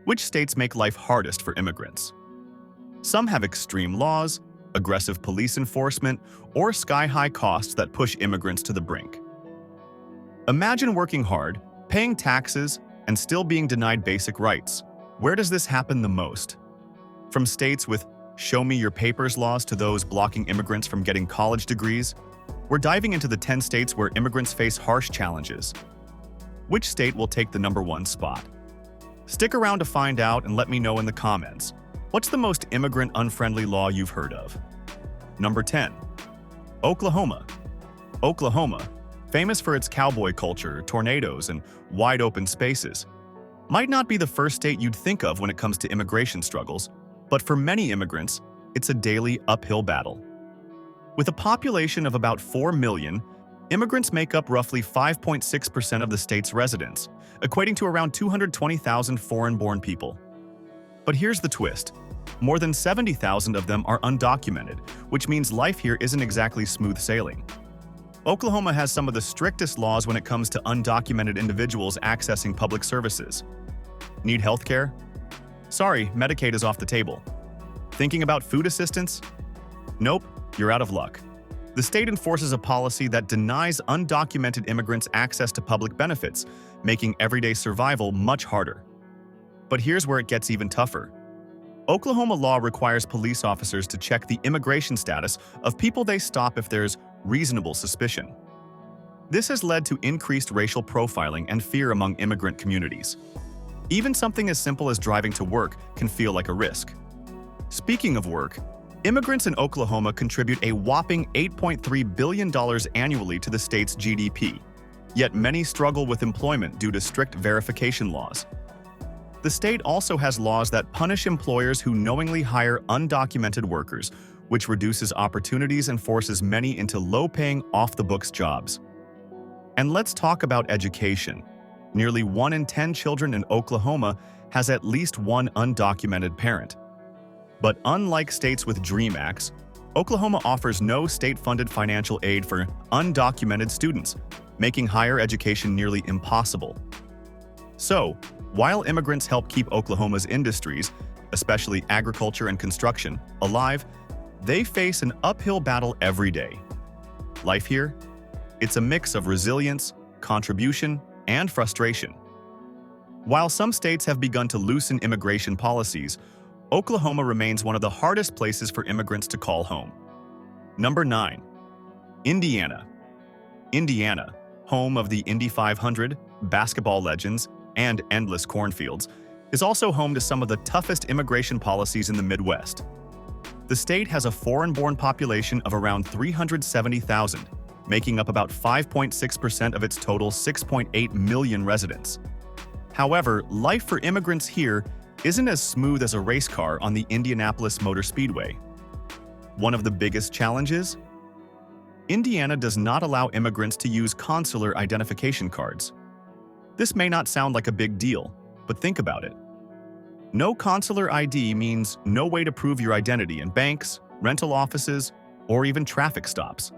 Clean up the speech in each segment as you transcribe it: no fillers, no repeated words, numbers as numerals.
Which states make life hardest for immigrants? Some have extreme laws, aggressive police enforcement, or sky-high costs that push immigrants to the brink. Imagine working hard, paying taxes, and still being denied basic rights. Where does this happen the most? From states with show me your papers laws to those blocking immigrants from getting college degrees, we're diving into the 10 states where immigrants face harsh challenges. Which state will take the #1 spot? Stick around to find out and let me know in the comments. What's the most immigrant-unfriendly law you've heard of? Number 10. Oklahoma. Oklahoma, famous for its cowboy culture, tornadoes, and wide-open spaces, might not be the first state you'd think of when it comes to immigration struggles, but for many immigrants, it's a daily uphill battle. With a population of about 4 million, immigrants make up roughly 5.6% of the state's residents, equating to around 220,000 foreign-born people. But here's the twist. More than 70,000 of them are undocumented, which means life here isn't exactly smooth sailing. Oklahoma has some of the strictest laws when it comes to undocumented individuals accessing public services. Need health care? Sorry, Medicaid is off the table. Thinking about food assistance? Nope, you're out of luck. The state enforces a policy that denies undocumented immigrants access to public benefits, making everyday survival much harder. But here's where it gets even tougher. Oklahoma law requires police officers to check the immigration status of people they stop if there's reasonable suspicion. This has led to increased racial profiling and fear among immigrant communities. Even something as simple as driving to work can feel like a risk. Speaking of work, immigrants in Oklahoma contribute a whopping $8.3 billion annually to the state's GDP, yet many struggle with employment due to strict verification laws. The state also has laws that punish employers who knowingly hire undocumented workers, which reduces opportunities and forces many into low-paying, off-the-books jobs. And let's talk about education. Nearly 1 in 10 children in Oklahoma has at least one undocumented parent. But unlike states with DREAM Acts, Oklahoma offers no state-funded financial aid for undocumented students, making higher education nearly impossible. So, while immigrants help keep Oklahoma's industries, especially agriculture and construction, alive, they face an uphill battle every day. Life here? It's a mix of resilience, contribution, and frustration. While some states have begun to loosen immigration policies, Oklahoma remains one of the hardest places for immigrants to call home. Number 9. Indiana. Indiana, home of the Indy 500, basketball legends, and endless cornfields, is also home to some of the toughest immigration policies in the Midwest. The state has a foreign-born population of around 370,000, making up about 5.6% of its total 6.8 million residents. However, life for immigrants here isn't as smooth as a race car on the Indianapolis Motor Speedway. One of the biggest challenges? Indiana does not allow immigrants to use consular identification cards. This may not sound like a big deal, but think about it. No consular ID means no way to prove your identity in banks, rental offices, or even traffic stops.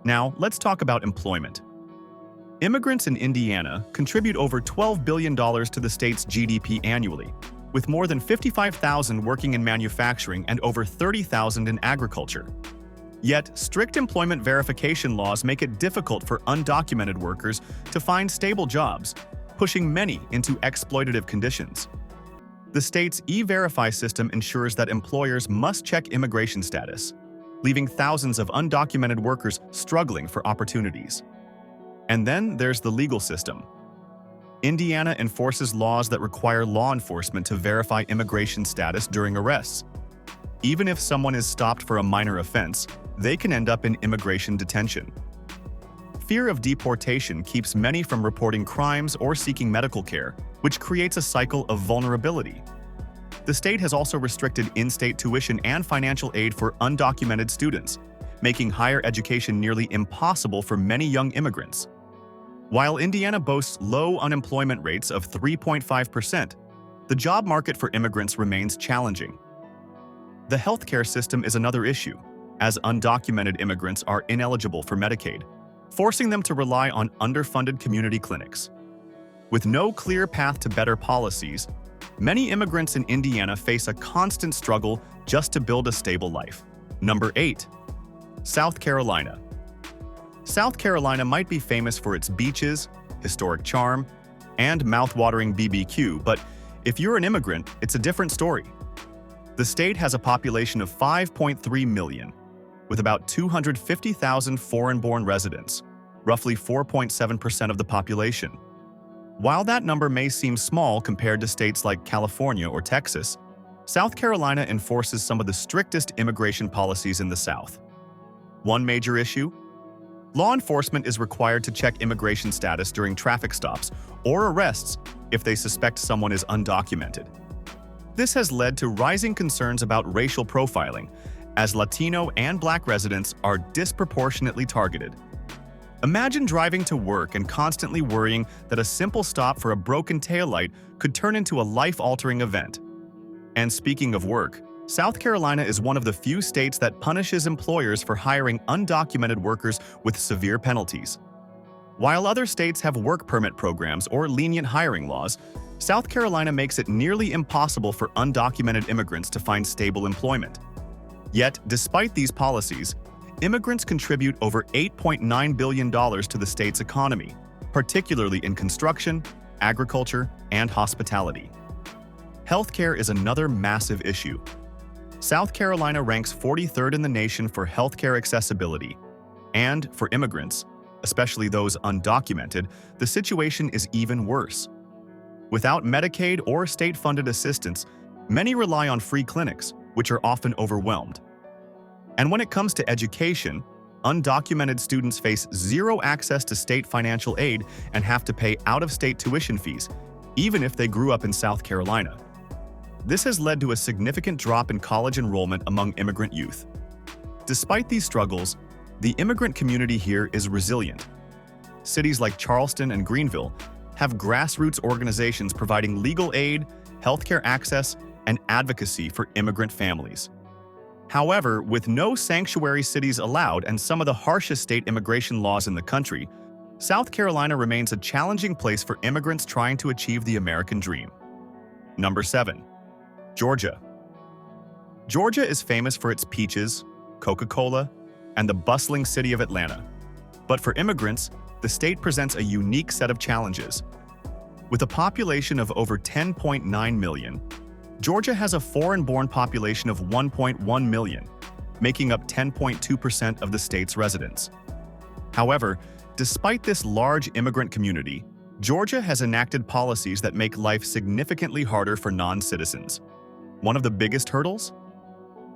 Now, let's talk about employment. Immigrants in Indiana contribute over $12 billion to the state's GDP annually, with more than 55,000 working in manufacturing and over 30,000 in agriculture. Yet, strict employment verification laws make it difficult for undocumented workers to find stable jobs, pushing many into exploitative conditions. The state's E-Verify system ensures that employers must check immigration status, leaving thousands of undocumented workers struggling for opportunities. And then there's the legal system. Indiana enforces laws that require law enforcement to verify immigration status during arrests. Even if someone is stopped for a minor offense, they can end up in immigration detention. Fear of deportation keeps many from reporting crimes or seeking medical care, which creates a cycle of vulnerability. The state has also restricted in-state tuition and financial aid for undocumented students, making higher education nearly impossible for many young immigrants. While Indiana boasts low unemployment rates of 3.5%, the job market for immigrants remains challenging. The healthcare system is another issue, as undocumented immigrants are ineligible for Medicaid, forcing them to rely on underfunded community clinics. With no clear path to better policies, Many immigrants in Indiana face a constant struggle just to build a stable life. Number 8. South Carolina. South Carolina might be famous for its beaches, historic charm, and mouth-watering BBQ, but if you're an immigrant, it's a different story. The state has a population of 5.3 million, with about 250,000 foreign-born residents, roughly 4.7% of the population. While that number may seem small compared to states like California or Texas, South Carolina enforces some of the strictest immigration policies in the South. One major issue? Law enforcement is required to check immigration status during traffic stops or arrests if they suspect someone is undocumented. This has led to rising concerns about racial profiling, as Latino and Black residents are disproportionately targeted. Imagine driving to work and constantly worrying that a simple stop for a broken taillight could turn into a life-altering event. And speaking of work, South Carolina is one of the few states that punishes employers for hiring undocumented workers with severe penalties. While other states have work permit programs or lenient hiring laws, South Carolina makes it nearly impossible for undocumented immigrants to find stable employment. Yet, despite these policies, immigrants contribute over $8.9 billion to the state's economy, particularly in construction, agriculture, and hospitality. Healthcare is another massive issue. South Carolina ranks 43rd in the nation for healthcare accessibility, and for immigrants, especially those undocumented, the situation is even worse. Without Medicaid or state-funded assistance, many rely on free clinics, which are often overwhelmed. And when it comes to education, undocumented students face zero access to state financial aid and have to pay out-of-state tuition fees, even if they grew up in South Carolina. This has led to a significant drop in college enrollment among immigrant youth. Despite these struggles, the immigrant community here is resilient. Cities like Charleston and Greenville have grassroots organizations providing legal aid, healthcare access, and advocacy for immigrant families. However, with no sanctuary cities allowed and some of the harshest state immigration laws in the country, South Carolina remains a challenging place for immigrants trying to achieve the American dream. Number 7. Georgia. Georgia is famous for its peaches, Coca-Cola, and the bustling city of Atlanta. But for immigrants, the state presents a unique set of challenges. With a population of over 10.9 million, Georgia has a foreign-born population of 1.1 million, making up 10.2% of the state's residents. However, despite this large immigrant community, Georgia has enacted policies that make life significantly harder for non-citizens. One of the biggest hurdles?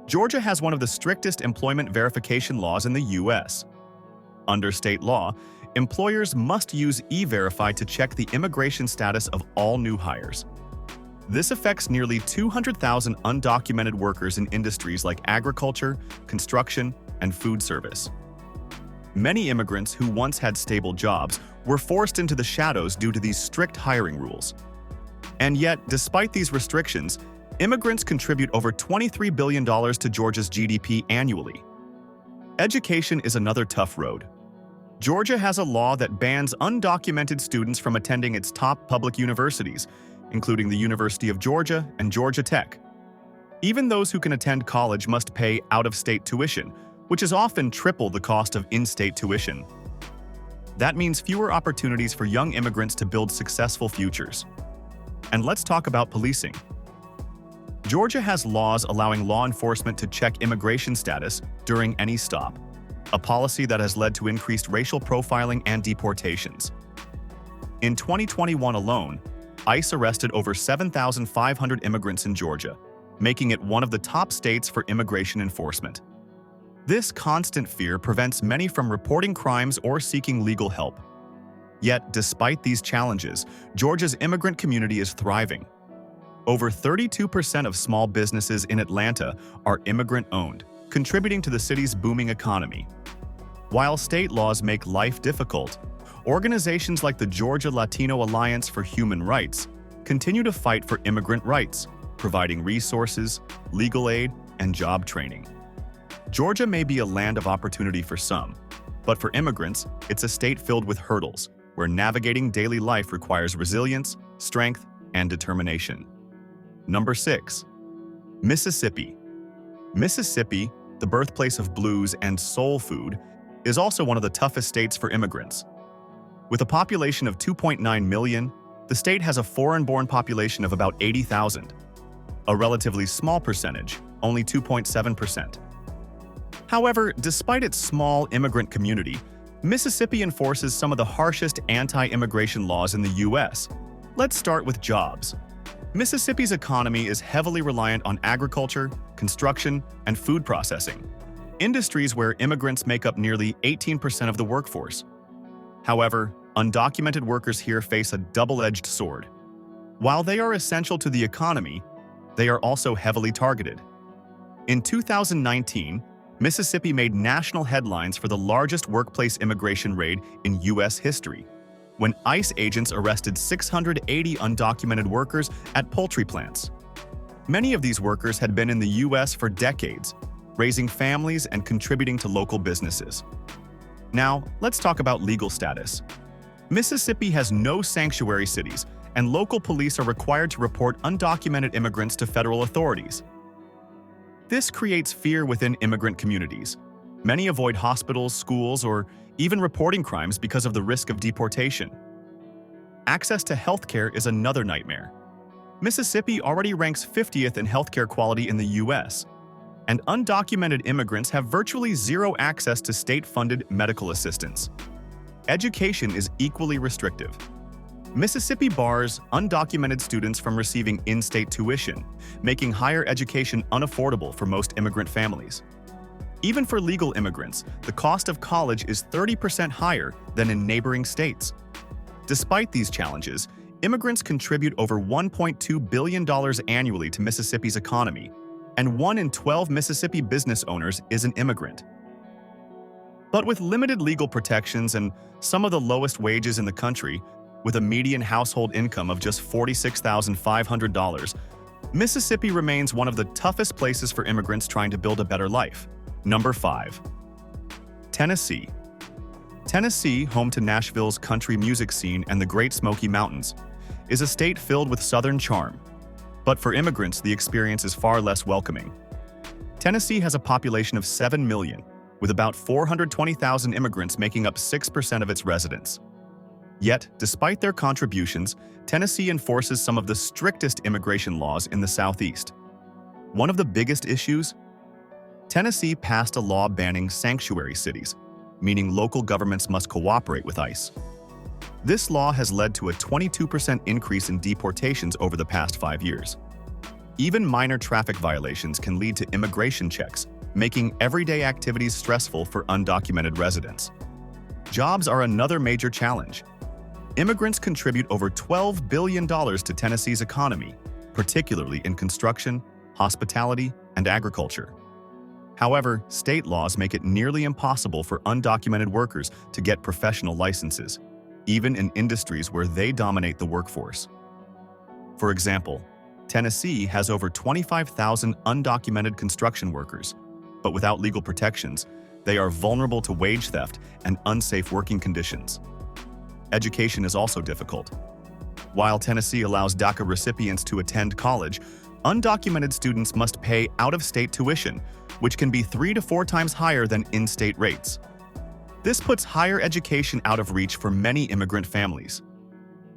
Georgia has one of the strictest employment verification laws in the U.S. Under state law, employers must use E-Verify to check the immigration status of all new hires. This affects nearly 200,000 undocumented workers in industries like agriculture, construction, and food service. Many immigrants who once had stable jobs were forced into the shadows due to these strict hiring rules. And yet, despite these restrictions, immigrants contribute over $23 billion to Georgia's GDP annually. Education is another tough road. Georgia has a law that bans undocumented students from attending its top public universities, including the University of Georgia and Georgia Tech. Even those who can attend college must pay out-of-state tuition, which is often triple the cost of in-state tuition. That means fewer opportunities for young immigrants to build successful futures. And let's talk about policing. Georgia has laws allowing law enforcement to check immigration status during any stop, a policy that has led to increased racial profiling and deportations. In 2021 alone, ICE arrested over 7,500 immigrants in Georgia, making it one of the top states for immigration enforcement. This constant fear prevents many from reporting crimes or seeking legal help. Yet, despite these challenges, Georgia's immigrant community is thriving. Over 32% of small businesses in Atlanta are immigrant-owned, contributing to the city's booming economy. While state laws make life difficult, organizations like the Georgia Latino Alliance for Human Rights continue to fight for immigrant rights, providing resources, legal aid, and job training. Georgia may be a land of opportunity for some, but for immigrants, it's a state filled with hurdles, where navigating daily life requires resilience, strength, and determination. Number 6. Mississippi. Mississippi, the birthplace of blues and soul food, is also one of the toughest states for immigrants. With a population of 2.9 million, the state has a foreign-born population of about 80,000. A relatively small percentage, only 2.7%. However, despite its small immigrant community, Mississippi enforces some of the harshest anti-immigration laws in the U.S. Let's start with jobs. Mississippi's economy is heavily reliant on agriculture, construction, and food processing, industries where immigrants make up nearly 18% of the workforce. However, undocumented workers here face a double-edged sword. While they are essential to the economy, they are also heavily targeted. In 2019, Mississippi made national headlines for the largest workplace immigration raid in U.S. history, when ICE agents arrested 680 undocumented workers at poultry plants. Many of these workers had been in the U.S. for decades, raising families and contributing to local businesses. Now, let's talk about legal status. Mississippi has no sanctuary cities, and local police are required to report undocumented immigrants to federal authorities. This creates fear within immigrant communities. Many avoid hospitals, schools, or even reporting crimes because of the risk of deportation. Access to healthcare is another nightmare. Mississippi already ranks 50th in healthcare quality in the U.S., and undocumented immigrants have virtually zero access to state-funded medical assistance. Education is equally restrictive. Mississippi bars undocumented students from receiving in-state tuition, making higher education unaffordable for most immigrant families. Even for legal immigrants, the cost of college is 30% higher than in neighboring states. Despite these challenges, immigrants contribute over $1.2 billion annually to Mississippi's economy, and 1 in 12 Mississippi business owners is an immigrant. But with limited legal protections and some of the lowest wages in the country, with a median household income of just $46,500, Mississippi remains one of the toughest places for immigrants trying to build a better life. Number 5. Tennessee. Tennessee, home to Nashville's country music scene and the Great Smoky Mountains, is a state filled with Southern charm. But for immigrants, the experience is far less welcoming. Tennessee has a population of 7 million, with about 420,000 immigrants making up 6% of its residents. Yet, despite their contributions, Tennessee enforces some of the strictest immigration laws in the Southeast. One of the biggest issues? Tennessee passed a law banning sanctuary cities, meaning local governments must cooperate with ICE. This law has led to a 22% increase in deportations over the past 5 years. Even minor traffic violations can lead to immigration checks, making everyday activities stressful for undocumented residents. Jobs are another major challenge. Immigrants contribute over $12 billion to Tennessee's economy, particularly in construction, hospitality, and agriculture. However, state laws make it nearly impossible for undocumented workers to get professional licenses, even in industries where they dominate the workforce. For example, Tennessee has over 25,000 undocumented construction workers, but without legal protections, they are vulnerable to wage theft and unsafe working conditions. Education is also difficult. While Tennessee allows DACA recipients to attend college, undocumented students must pay out-of-state tuition, which can be 3 to 4 times higher than in-state rates. This puts higher education out of reach for many immigrant families.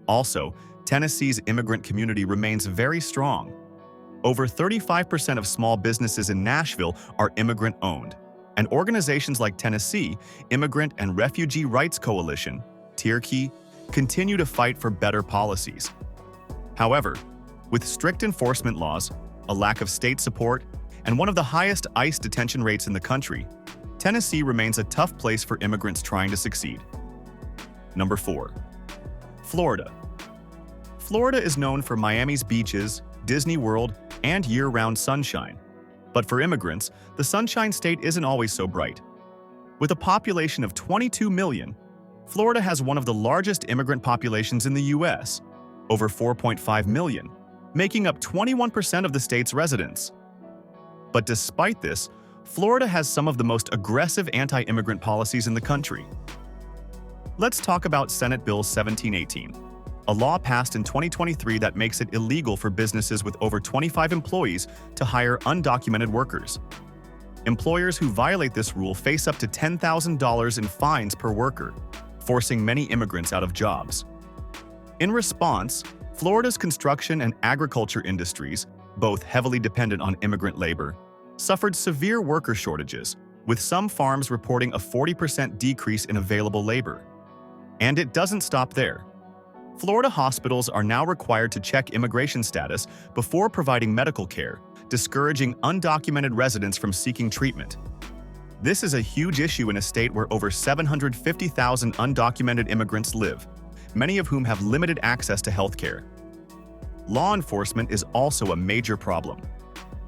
Also, Tennessee's immigrant community remains very strong. Over 35% of small businesses in Nashville are immigrant-owned, and organizations like Tennessee Immigrant and Refugee Rights Coalition, TIRKI, continue to fight for better policies. However, with strict enforcement laws, a lack of state support, and one of the highest ICE detention rates in the country, Tennessee remains a tough place for immigrants trying to succeed. Number 4. Florida. Florida is known for Miami's beaches, Disney World, and year-round sunshine. But for immigrants, the Sunshine State isn't always so bright. With a population of 22 million, Florida has one of the largest immigrant populations in the U.S., over 4.5 million, making up 21% of the state's residents. But despite this, Florida has some of the most aggressive anti-immigrant policies in the country. Let's talk about Senate Bill 1718. a law passed in 2023 that makes it illegal for businesses with over 25 employees to hire undocumented workers. Employers who violate this rule face up to $10,000 in fines per worker, forcing many immigrants out of jobs. In response, Florida's construction and agriculture industries, both heavily dependent on immigrant labor, suffered severe worker shortages, with some farms reporting a 40% decrease in available labor. And it doesn't stop there. Florida hospitals are now required to check immigration status before providing medical care, discouraging undocumented residents from seeking treatment. This is a huge issue in a state where over 750,000 undocumented immigrants live, many of whom have limited access to health care. Law enforcement is also a major problem.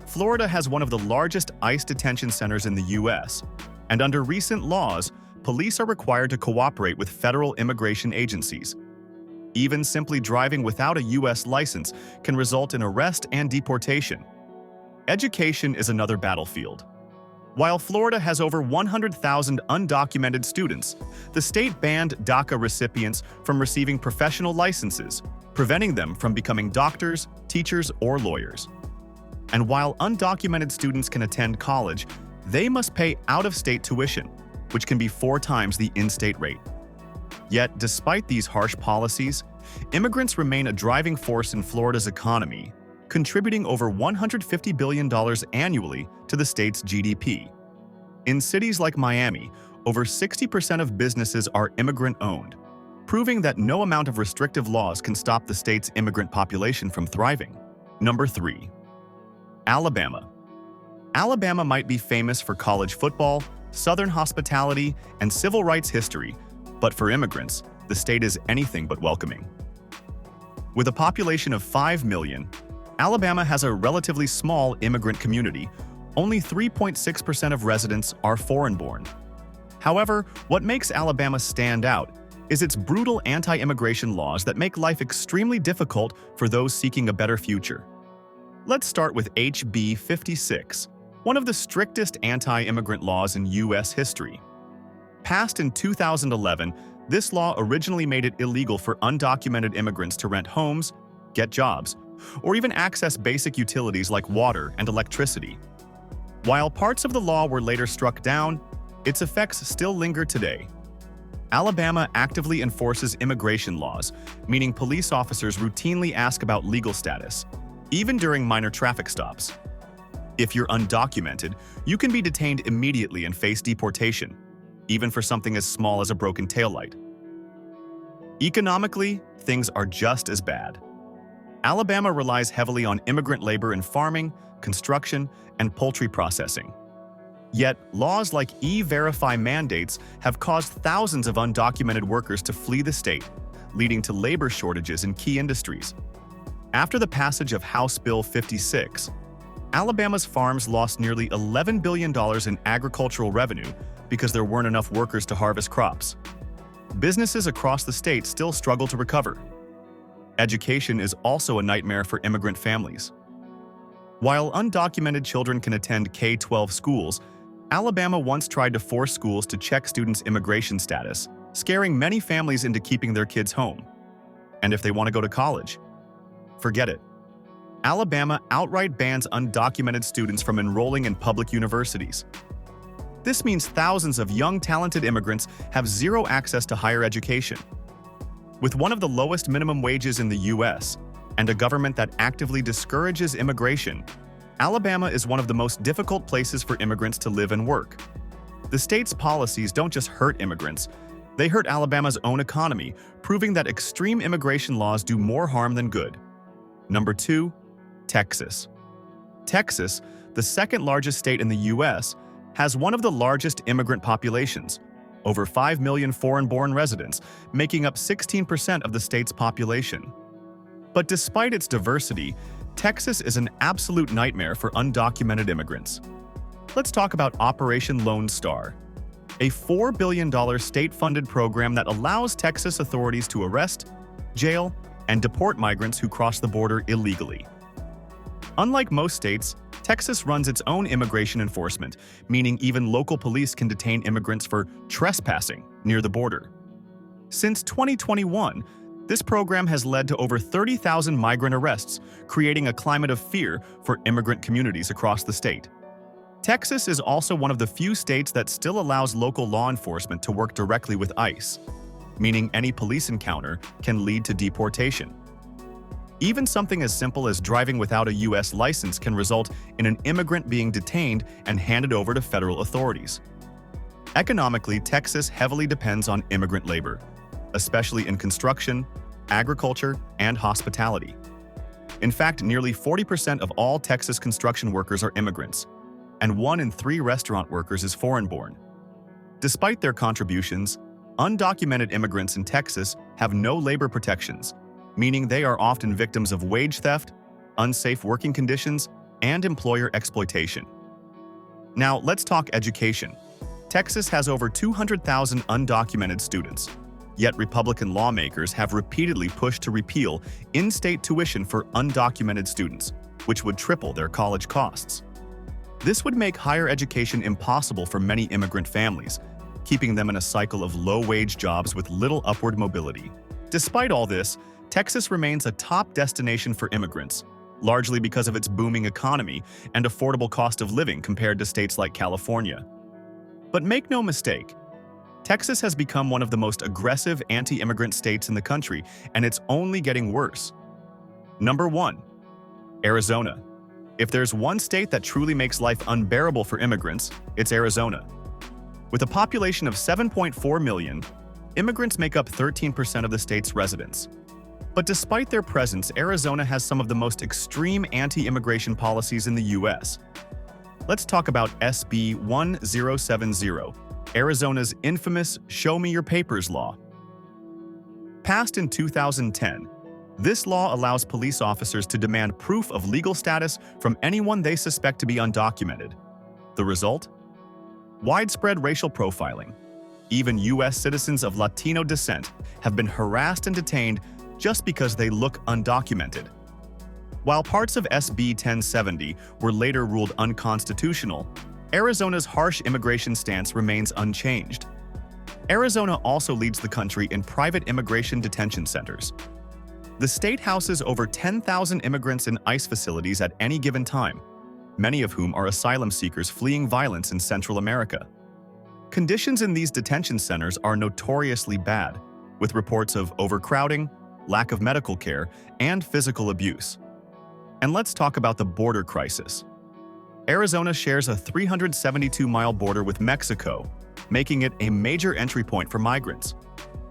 Florida has one of the largest ICE detention centers in the U.S., and under recent laws, police are required to cooperate with federal immigration agencies. Even simply driving without a U.S. license can result in arrest and deportation. Education is another battlefield. While Florida has over 100,000 undocumented students, the state banned DACA recipients from receiving professional licenses, preventing them from becoming doctors, teachers, or lawyers. And while undocumented students can attend college, they must pay out-of-state tuition, which can be 4 times the in-state rate. Yet, despite these harsh policies, immigrants remain a driving force in Florida's economy, contributing over $150 billion annually to the state's GDP. In cities like Miami, over 60% of businesses are immigrant-owned, proving that no amount of restrictive laws can stop the state's immigrant population from thriving. Number 3. Alabama. Alabama might be famous for college football, Southern hospitality, and civil rights history, but for immigrants, the state is anything but welcoming. With a population of 5 million, Alabama has a relatively small immigrant community. Only 3.6% of residents are foreign-born. However, what makes Alabama stand out is its brutal anti-immigration laws that make life extremely difficult for those seeking a better future. Let's start with HB 56, one of the strictest anti-immigrant laws in U.S. history. Passed in 2011, this law originally made it illegal for undocumented immigrants to rent homes, get jobs, or even access basic utilities like water and electricity. While parts of the law were later struck down, its effects still linger today. Alabama actively enforces immigration laws, meaning police officers routinely ask about legal status, even during minor traffic stops. If you're undocumented, you can be detained immediately and face deportation, even for something as small as a broken taillight. Economically, things are just as bad. Alabama relies heavily on immigrant labor in farming, construction, and poultry processing. Yet, laws like E-Verify mandates have caused thousands of undocumented workers to flee the state, leading to labor shortages in key industries. After the passage of House Bill 56, Alabama's farms lost nearly $11 billion in agricultural revenue because there weren't enough workers to harvest crops. Businesses across the state still struggle to recover. Education is also a nightmare for immigrant families. While undocumented children can attend K-12 schools, Alabama once tried to force schools to check students' immigration status, scaring many families into keeping their kids home. And if they want to go to college, forget it. Alabama outright bans undocumented students from enrolling in public universities. This means thousands of young, talented immigrants have zero access to higher education. With one of the lowest minimum wages in the U.S. and a government that actively discourages immigration, Alabama is one of the most difficult places for immigrants to live and work. The state's policies don't just hurt immigrants, they hurt Alabama's own economy, proving that extreme immigration laws do more harm than good. Number 2. Texas. Texas, the second largest state in the U.S., has one of the largest immigrant populations, over 5 million foreign-born residents, making up 16% of the state's population. But despite its diversity, Texas is an absolute nightmare for undocumented immigrants. Let's talk about Operation Lone Star, a $4 billion state-funded program that allows Texas authorities to arrest, jail, and deport migrants who cross the border illegally. Unlike most states, Texas runs its own immigration enforcement, meaning even local police can detain immigrants for trespassing near the border. Since 2021, This program has led to over 30,000 migrant arrests, creating a climate of fear for immigrant communities across the state. Texas is also one of the few states that still allows local law enforcement to work directly with ICE, meaning any police encounter can lead to deportation. Even something as simple as driving without a U.S. license can result in an immigrant being detained and handed over to federal authorities. Economically, Texas heavily depends on immigrant labor, especially in construction, agriculture, and hospitality. In fact, nearly 40% of all Texas construction workers are immigrants, and 1 in 3 restaurant workers is foreign-born. Despite their contributions, undocumented immigrants in Texas have no labor protections, meaning they are often victims of wage theft, unsafe working conditions, and employer exploitation. Now, let's talk education. Texas has over 200,000 undocumented students, yet Republican lawmakers have repeatedly pushed to repeal in-state tuition for undocumented students, which would triple their college costs. This would make higher education impossible for many immigrant families, keeping them in a cycle of low-wage jobs with little upward mobility. Despite all this, Texas remains a top destination for immigrants, largely because of its booming economy and affordable cost of living compared to states like California. But make no mistake, Texas has become one of the most aggressive anti-immigrant states in the country, and it's only getting worse. Number 1. Arizona. If there's one state that truly makes life unbearable for immigrants, it's Arizona. With a population of 7.4 million, immigrants make up 13% of the state's residents. But despite their presence, Arizona has some of the most extreme anti-immigration policies in the U.S. Let's talk about SB 1070, Arizona's infamous Show Me Your Papers law. Passed in 2010, this law allows police officers to demand proof of legal status from anyone they suspect to be undocumented. The result? Widespread racial profiling. Even U.S. citizens of Latino descent have been harassed and detained just because they look undocumented. While parts of SB 1070 were later ruled unconstitutional, Arizona's harsh immigration stance remains unchanged. Arizona also leads the country in private immigration detention centers. The state houses over 10,000 immigrants in ICE facilities at any given time, many of whom are asylum seekers fleeing violence in Central America. Conditions in these detention centers are notoriously bad, with reports of overcrowding, lack of medical care, and physical abuse. And let's talk about the border crisis. Arizona shares a 372-mile border with Mexico, making it a major entry point for migrants.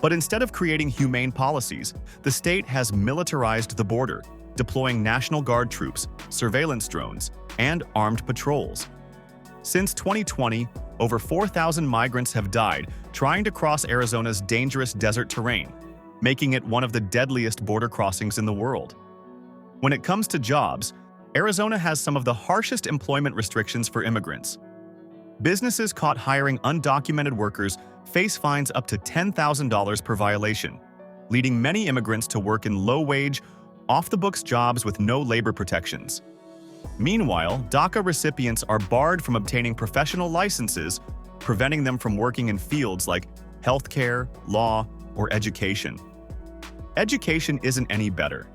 But instead of creating humane policies, the state has militarized the border, deploying National Guard troops, surveillance drones, and armed patrols. Since 2020, over 4,000 migrants have died trying to cross Arizona's dangerous desert terrain, making it one of the deadliest border crossings in the world. When it comes to jobs, Arizona has some of the harshest employment restrictions for immigrants. Businesses caught hiring undocumented workers face fines up to $10,000 per violation, leading many immigrants to work in low-wage, off-the-books jobs with no labor protections. Meanwhile, DACA recipients are barred from obtaining professional licenses, preventing them from working in fields like healthcare, law, or education. Education isn't any better.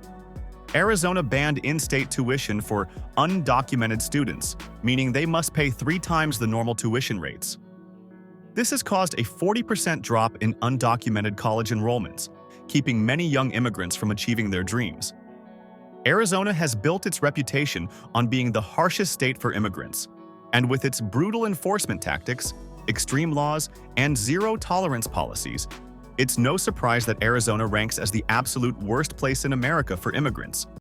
Arizona banned in-state tuition for undocumented students, meaning they must pay 3 times the normal tuition rates. This has caused a 40% drop in undocumented college enrollments, keeping many young immigrants from achieving their dreams. Arizona has built its reputation on being the harshest state for immigrants, and with its brutal enforcement tactics, extreme laws, and zero-tolerance policies, it's no surprise that Arizona ranks as the absolute worst place in America for immigrants.